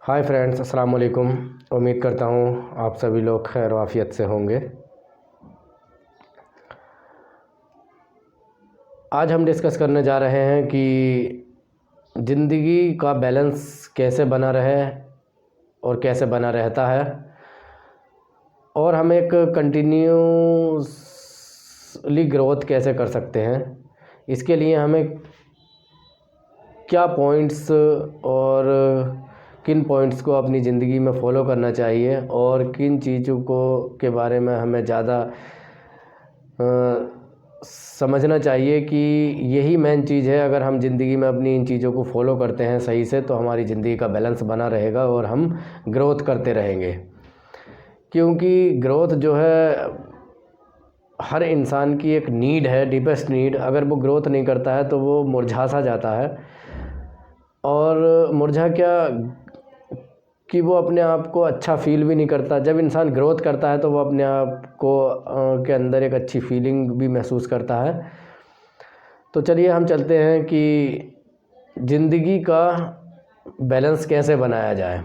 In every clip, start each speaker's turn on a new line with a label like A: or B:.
A: Hi friends, अस्सलाम वालेकुम। उम्मीद करता हूँ आप सभी लोग खैर वाफियत से होंगे। आज हम डिस्कस करने जा रहे हैं कि ज़िंदगी का बैलेंस कैसे बना रहे और कैसे बना रहता है, और हम एक कंटिन्यूसली ग्रोथ कैसे कर सकते हैं। इसके लिए हमें क्या पॉइंट्स और किन पॉइंट्स को अपनी ज़िंदगी में फ़ॉलो करना चाहिए और किन चीज़ों को के बारे में हमें ज़्यादा समझना चाहिए कि यही मेन चीज़ है। अगर हम ज़िंदगी में अपनी इन चीज़ों को फॉलो करते हैं सही से, तो हमारी ज़िंदगी का बैलेंस बना रहेगा और हम ग्रोथ करते रहेंगे। क्योंकि ग्रोथ जो है हर इंसान की एक नीड है, डीपेस्ट नीड। अगर वो ग्रोथ नहीं करता है तो वो मुरझा सा जाता है, और मुरझा क्या कि वो अपने आप को अच्छा फ़ील भी नहीं करता। जब इंसान ग्रोथ करता है तो वो अपने आप को के अंदर एक अच्छी फीलिंग भी महसूस करता है। तो चलिए हम चलते हैं कि ज़िंदगी का बैलेंस कैसे बनाया जाए,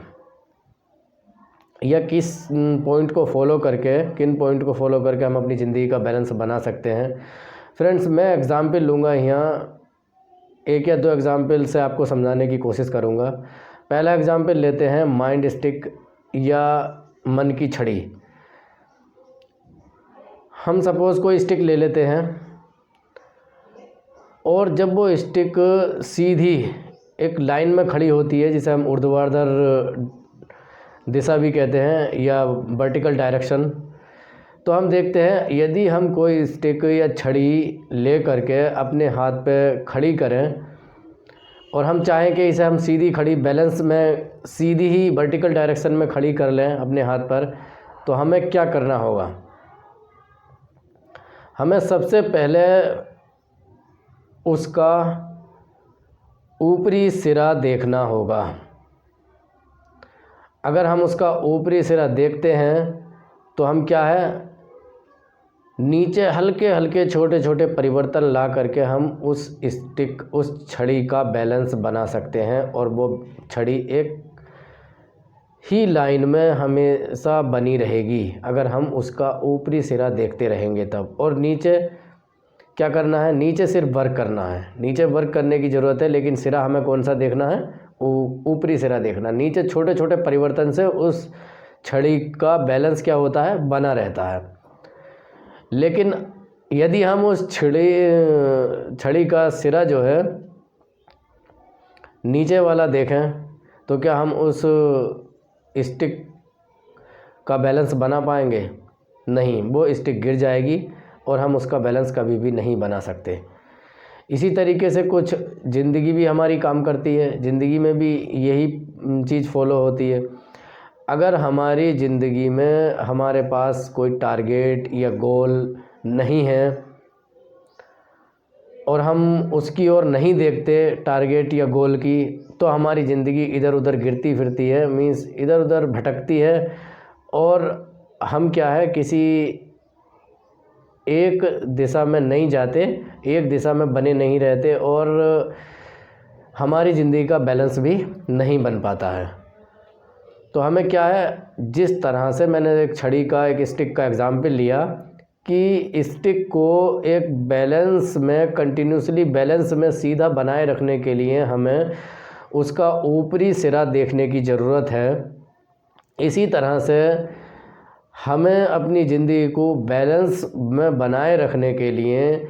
A: या किस पॉइंट को फॉलो करके, किन पॉइंट को फॉलो करके हम अपनी ज़िंदगी का बैलेंस बना सकते हैं। फ्रेंड्स, मैं एग्ज़ाम्पल लूँगा यहाँ, एक या दो एग्ज़ाम्पल से आपको समझाने की कोशिश करूँगा। पहला एग्ज़ाम्पल लेते हैं माइंड स्टिक या मन की छड़ी। हम सपोज़ कोई स्टिक ले लेते हैं, और जब वो स्टिक सीधी एक लाइन में खड़ी होती है, जिसे हम ऊर्ध्वाधर दिशा भी कहते हैं या वर्टिकल डायरेक्शन, तो हम देखते हैं यदि हम कोई स्टिक या छड़ी ले करके अपने हाथ पे खड़ी करें और हम चाहें कि इसे हम सीधी खड़ी बैलेंस में सीधी ही वर्टिकल डायरेक्शन में खड़ी कर लें अपने हाथ पर, तो हमें क्या करना होगा? हमें सबसे पहले उसका ऊपरी सिरा देखना होगा। अगर हम उसका ऊपरी सिरा देखते हैं तो हम क्या है, नीचे हल्के हल्के छोटे छोटे परिवर्तन ला करके हम उस स्टिक, उस छड़ी का बैलेंस बना सकते हैं, और वो छड़ी एक ही लाइन में हमेशा बनी रहेगी अगर हम उसका ऊपरी सिरा देखते रहेंगे तब। और नीचे क्या करना है? नीचे सिर्फ वर्क करना है। नीचे वर्क करने की ज़रूरत है, लेकिन सिरा हमें कौन सा देखना है? ऊपरी सिरा देखना। नीचे छोटे छोटे परिवर्तन से उस छड़ी का बैलेंस क्या होता है? बना रहता है। लेकिन यदि हम उस छड़ी का सिरा जो है नीचे वाला देखें, तो क्या हम उस स्टिक का बैलेंस बना पाएंगे? नहीं, वो स्टिक गिर जाएगी और हम उसका बैलेंस कभी भी नहीं बना सकते। इसी तरीके से कुछ ज़िंदगी भी हमारी काम करती है। ज़िंदगी में भी यही चीज़ फॉलो होती है। अगर हमारी ज़िंदगी में हमारे पास कोई टारगेट या गोल नहीं है और हम उसकी ओर नहीं देखते टारगेट या गोल की, तो हमारी ज़िंदगी इधर उधर गिरती फिरती है, मीन्स इधर उधर भटकती है, और हम क्या है, किसी एक दिशा में नहीं जाते, एक दिशा में बने नहीं रहते, और हमारी ज़िंदगी का बैलेंस भी नहीं बन पाता है। तो हमें क्या है, जिस तरह से मैंने एक छड़ी का, एक स्टिक का एग्ज़ाम्पल लिया कि स्टिक को एक बैलेंस में, कंटिन्यूसली बैलेंस में सीधा बनाए रखने के लिए हमें उसका ऊपरी सिरा देखने की ज़रूरत है। इसी तरह से हमें अपनी ज़िंदगी को बैलेंस में बनाए रखने के लिए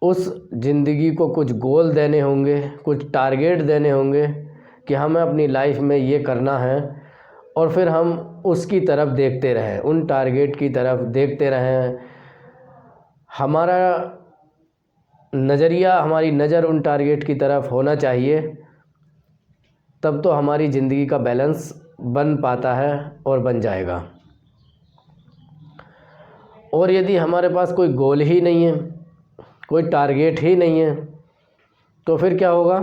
A: उस ज़िंदगी को कुछ गोल देने होंगे, कुछ टारगेट देने होंगे कि हमें अपनी लाइफ में ये करना है, और फिर हम उसकी तरफ देखते रहें, उन टारगेट की तरफ देखते रहें। हमारा नज़रिया, हमारी नज़र उन टारगेट की तरफ होना चाहिए, तब तो हमारी ज़िंदगी का बैलेंस बन पाता है और बन जाएगा। और यदि हमारे पास कोई गोल ही नहीं है, कोई टारगेट ही नहीं है, तो फिर क्या होगा?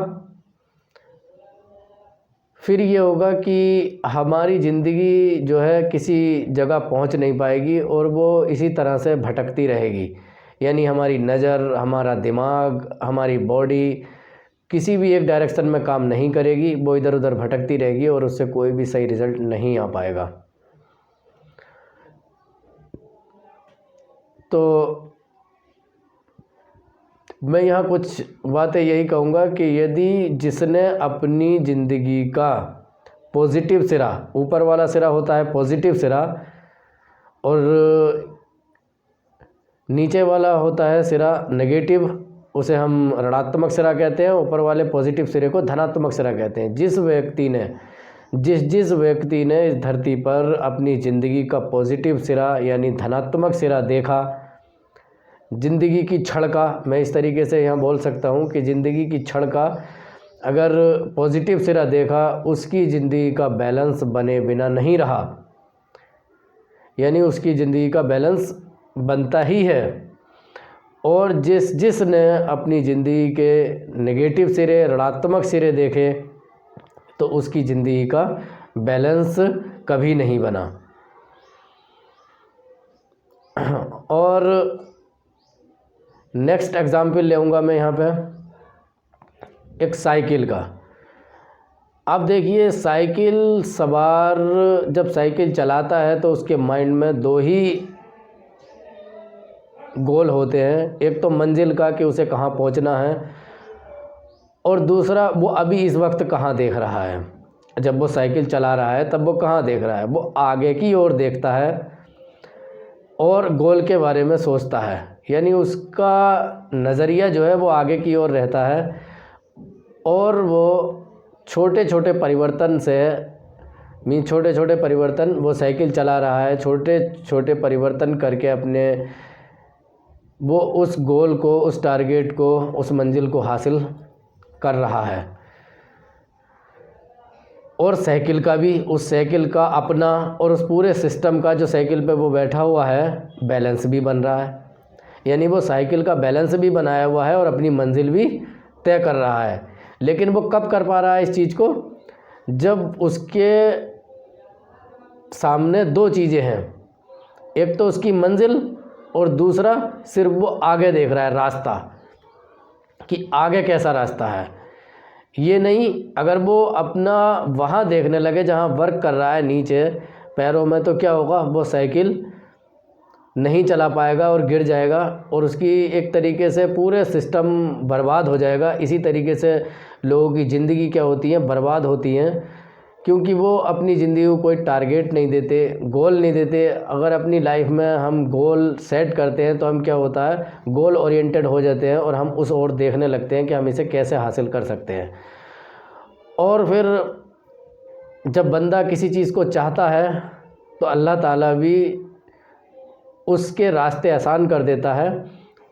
A: फिर ये होगा कि हमारी ज़िंदगी जो है किसी जगह पहुंच नहीं पाएगी, और वो इसी तरह से भटकती रहेगी। यानी हमारी नज़र, हमारा दिमाग, हमारी बॉडी किसी भी एक डायरेक्शन में काम नहीं करेगी, वो इधर उधर भटकती रहेगी और उससे कोई भी सही रिजल्ट नहीं आ पाएगा। तो मैं यहाँ कुछ बातें यही कहूँगा कि यदि जिसने अपनी ज़िंदगी का पॉजिटिव सिरा, ऊपर वाला सिरा होता है पॉजिटिव सिरा और नीचे वाला होता है सिरा नेगेटिव, उसे हम ऋणात्मक सिरा कहते हैं, ऊपर वाले पॉजिटिव सिरे को धनात्मक सिरा कहते हैं। जिस व्यक्ति ने इस धरती पर अपनी ज़िंदगी का पॉजिटिव सिरा यानी धनात्मक सिरा देखा, ज़िंदगी की क्षण का, मैं इस तरीके से यहाँ बोल सकता हूँ कि ज़िंदगी की क्षण का अगर पॉजिटिव सिरा देखा, उसकी ज़िंदगी का बैलेंस बने बिना नहीं रहा, यानी उसकी ज़िंदगी का बैलेंस बनता ही है। और जिसने अपनी ज़िंदगी के नेगेटिव सिरे, ऋणात्मक सिरे देखे, तो उसकी ज़िंदगी का बैलेंस कभी नहीं बना। और नेक्स्ट एग्जाम्पल लेऊंगा मैं यहाँ पे एक साइकिल का। अब देखिए, साइकिल सवार जब साइकिल चलाता है तो उसके माइंड में दो ही गोल होते हैं, एक तो मंजिल का कि उसे कहाँ पहुँचना है, और दूसरा वो अभी इस वक्त कहाँ देख रहा है। जब वो साइकिल चला रहा है तब वो कहाँ देख रहा है, वो आगे की ओर देखता है और गोल के बारे में सोचता है, यानी उसका नज़रिया जो है वो आगे की ओर रहता है। और वो छोटे छोटे परिवर्तन वो साइकिल चला रहा है, छोटे छोटे परिवर्तन करके अपने वो उस गोल को, उस टारगेट को, उस मंजिल को हासिल कर रहा है। और साइकिल का भी, उस साइकिल का अपना और उस पूरे सिस्टम का जो साइकिल पे वो बैठा हुआ है बैलेंस भी बन रहा है, यानी वो साइकिल का बैलेंस भी बनाया हुआ है और अपनी मंजिल भी तय कर रहा है। लेकिन वो कब कर पा रहा है इस चीज़ को, जब उसके सामने दो चीज़ें हैं, एक तो उसकी मंजिल और दूसरा सिर्फ वो आगे देख रहा है रास्ता, कि आगे कैसा रास्ता है। ये नहीं, अगर वो अपना वहाँ देखने लगे जहाँ वर्क कर रहा है नीचे पैरों में, तो क्या होगा, वो साइकिल नहीं चला पाएगा और गिर जाएगा और उसकी एक तरीके से पूरे सिस्टम बर्बाद हो जाएगा। इसी तरीके से लोगों की ज़िंदगी क्या होती है, बर्बाद होती हैं, क्योंकि वो अपनी ज़िंदगी को कोई टारगेट नहीं देते, गोल नहीं देते। अगर अपनी लाइफ में हम गोल सेट करते हैं तो हम क्या होता है, गोल ओरिएंटेड हो जाते हैं और हम उस ओर देखने लगते हैं कि हम इसे कैसे हासिल कर सकते हैं। और फिर जब बंदा किसी चीज़ को चाहता है तो अल्लाह ताला भी उसके रास्ते आसान कर देता है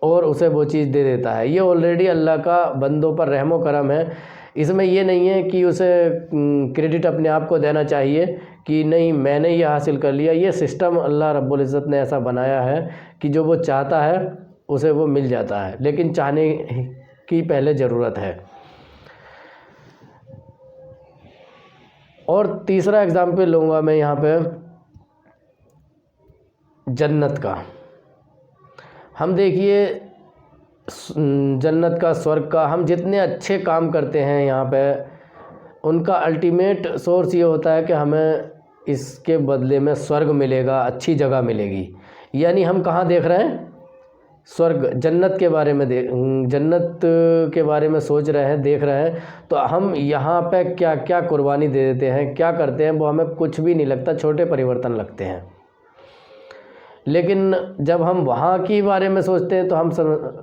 A: और उसे वो चीज़ दे देता है। ये ऑलरेडी अल्लाह का बंदों पर रहमो करम है। इसमें ये नहीं है कि उसे क्रेडिट अपने आप को देना चाहिए कि नहीं मैंने ये हासिल कर लिया। ये सिस्टम अल्लाह रब्बुल इज़्ज़त ने ऐसा बनाया है कि जो वो चाहता है उसे वो मिल जाता है, लेकिन चाहने की पहले ज़रूरत है। और तीसरा एग्जाम्पल लूँगा मैं यहाँ पे जन्नत का। हम देखिए जन्नत का, स्वर्ग का, हम जितने अच्छे काम करते हैं यहाँ पे, उनका अल्टीमेट सोर्स ये होता है कि हमें इसके बदले में स्वर्ग मिलेगा, अच्छी जगह मिलेगी। यानी हम कहाँ देख रहे हैं, स्वर्ग, जन्नत के बारे में जन्नत के बारे में सोच रहे हैं, देख रहे हैं। तो हम यहाँ पे क्या क्या कुर्बानी दे देते हैं, क्या करते हैं, वो हमें कुछ भी नहीं लगता, छोटे परिवर्तन लगते हैं। लेकिन जब हम वहाँ के बारे में सोचते हैं तो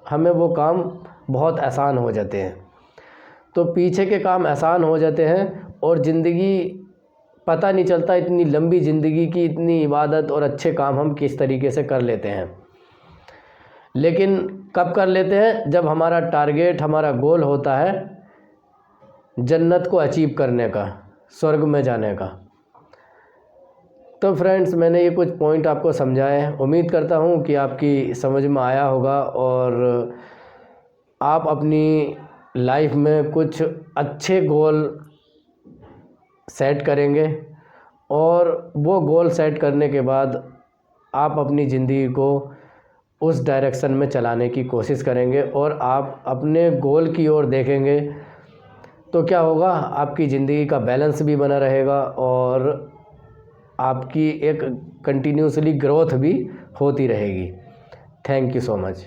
A: हमें वो काम बहुत आसान हो जाते हैं। तो पीछे के काम आसान हो जाते हैं और ज़िंदगी पता नहीं चलता, इतनी लंबी ज़िंदगी की इतनी इबादत और अच्छे काम हम किस तरीके से कर लेते हैं। लेकिन कब कर लेते हैं, जब हमारा टारगेट, हमारा गोल होता है जन्नत को अचीव करने का, स्वर्ग में जाने का। तो फ्रेंड्स, मैंने ये कुछ पॉइंट आपको समझाए, उम्मीद करता हूँ कि आपकी समझ में आया होगा और आप अपनी लाइफ में कुछ अच्छे गोल सेट करेंगे और वो गोल सेट करने के बाद आप अपनी ज़िंदगी को उस डायरेक्शन में चलाने की कोशिश करेंगे और आप अपने गोल की ओर देखेंगे तो क्या होगा, आपकी ज़िंदगी का बैलेंस भी बना रहेगा और आपकी एक कंटिन्यूसली ग्रोथ भी होती रहेगी। Thank you so much.